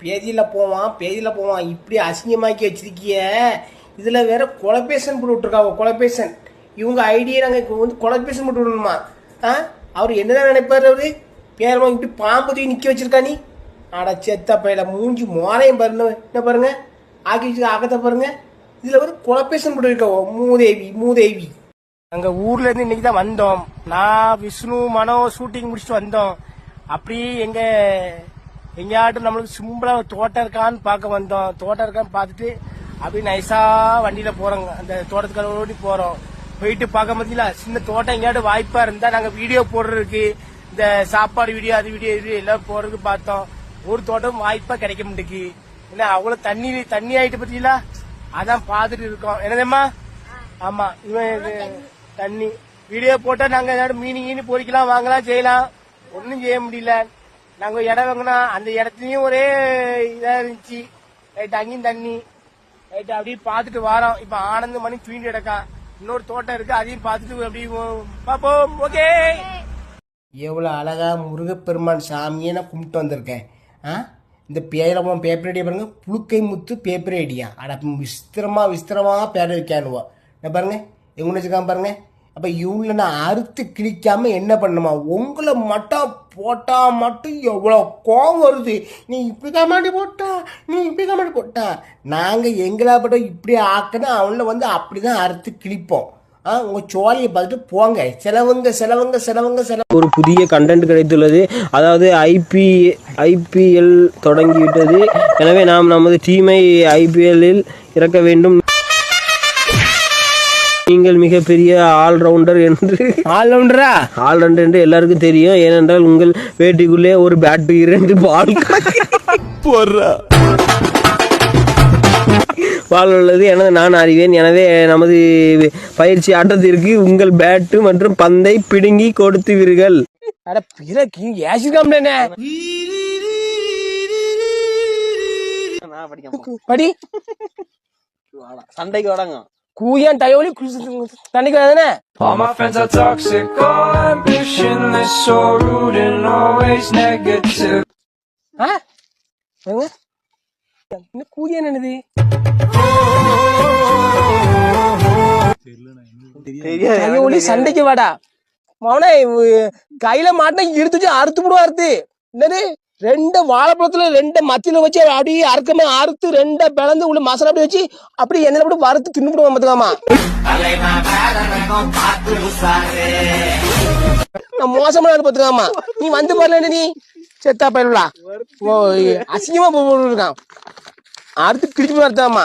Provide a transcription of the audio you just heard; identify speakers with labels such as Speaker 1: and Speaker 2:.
Speaker 1: பேஜில் போவான் இப்படி அசிங்கமாக்கி வச்சிருக்கிய. இதில் வேற கொலைபேசன் போட்டு விட்ருக்காவோ, கொலைபேசன். இவங்க ஐடியை நாங்கள் இப்போ வந்து கொலைபேசன் போட்டு விடணுமா? அவர் என்னதான் நினைப்பார்? அவரு பேரமா இப்படி பாம்பு தூக்கி நிற்க வச்சிருக்கா நீ. அட செத்த பையில மூஞ்சி மோரையும் பாருங்க, என்ன பாருங்க ஆக்கி வச்சுக்க ஆக்கத்தை பாருங்க. இதில் ஒரு கொலைபேசன் போட்டு இருக்காவோ, மூதேவி. நாங்கள் ஊர்லேருந்து இன்னைக்கு தான் வந்தோம். நான் விஷ்ணு மனோ ஷூட்டிங் முடிச்சுட்டு வந்தோம். அப்படி எங்கேயாட்டும் நம்மளுக்கு சிம்பிளாக தோட்டம் இருக்கான்னு பார்க்க வந்தோம். தோட்டம் இருக்கான்னு பார்த்துட்டு அப்படி நைஸாக வண்டியில் போகிறோங்க. அந்த தோட்டத்துக்கு ஓடி போகிறோம். போயிட்டு பார்க்க பார்த்தீங்களா, சின்ன தோட்டம் எங்கேயாட்டும் வாய்ப்பாக இருந்தால் நாங்கள் வீடியோ போடுறதுக்கு, இந்த சாப்பாடு வீடியோ அது வீடியோ எல்லாம் போடுறதுக்கு பார்த்தோம். ஒரு தோட்டம் வாய்ப்பாக கிடைக்க மாட்டேக்கு. ஏன்னா அவ்வளோ தண்ணி ஆகிட்டு பார்த்தீங்களா, அதான் பார்த்துட்டு இருக்கோம். என்னதேம்மா? ஆமாம், இவன் தண்ணி வீடியோ போட்டால் நாங்கள் ஏதாவது மீன் பொறிக்கலாம், வாங்கலாம், செய்யலாம். ஒன்றும் செய்ய முடியல. நாங்கள் இடம் வாங்கினா அந்த இடத்துலையும் ஒரே இதாக இருந்துச்சு. ரைட்டு அங்கேயும் தண்ணி. ரைட்டு அப்படியே பார்த்துட்டு வரோம். இப்போ ஆனந்த மணி தூண்டி கிடக்கான். இன்னொரு தோட்டம் இருக்கு, அதையும் பார்த்துட்டு அப்படி பார்ப்போம். ஓகே. எவ்வளோ அழகா முருகப்பெருமான் சாமியை நான் கும்பிட்டு வந்திருக்கேன். இந்த பேரமா பேப்பர் ஐடியா பாருங்க, புழுக்கை முத்து பேப்பர் ஐடியா. அட விஸ்திரமா பேர் வைக்கானுவா. நான் பாருங்க எங்க வச்சுக்காம பாருங்க. அப்போ இவங்கள நான் அறுத்து கிழிக்காம என்ன பண்ணுமா? உங்களை மட்டும் போட்டா மட்டும் எவ்வளோ கோவம் வருது. நீ இப்படி காமாடி போட்டா நாங்கள் எங்களா பட்டம் இப்படி ஆக்கணும். அவங்கள வந்து அப்படி தான் அறுத்து கிழிப்போம். உங்கள் சோழியை பார்த்துட்டு போங்க. செலவுங்க.
Speaker 2: ஒரு புதிய கண்டென்ட் கிடைத்துள்ளது. அதாவது ஐபிஎல் தொடங்கிவிட்டது. எனவே நாம் நமது டீமை ஐபிஎல்லில் இறக்க வேண்டும். நீங்கள் மிகப்பெரிய ஆல்ரவுண்டர் என்று என்று எல்லாருக்கும் தெரியும். ஏனென்றால் உங்கள் வேட்டிக்குள்ளே ஒரு பேட் 2 பால் பால் உள்ளது என நான் அறிவேன். எனவே நமது பயிற்சி ஆட்டத்திற்கு உங்கள் பேட்டு மற்றும் பந்தை பிடுங்கி கொடுத்துவீர்கள். சண்டைக்கு வடங்க கூயன் டயோலி தண்ணிக்கு தானே. All my friends are toxic, all ambitionless, so rude and always negative. என்ன கூயன் என்னது? டயோலி சண்டைக்கு வாடா மவனே. கையில மாட்டினா இழுத்துச்சு அறுத்து விடுவா. அறுத்து என்னது 2 வாழைப்பழத்துல 2 மத்தியில வச்சு அப்படியே அறுக்கமே அறுத்து 2 பிளந்து உள்ள மசாலா அப்படி வச்சு அப்படி எண்ணெய் போட்டு வறுத்து தின்னுடுவோம். பார்த்துக்காமா நான் மோசமான பார்த்துக்காமா. நீ வந்து பாருல, நீ செத்தா பயிலா அசிங்கமா இருக்கான். அறுத்து கிழிச்சு அறுத்தாமா.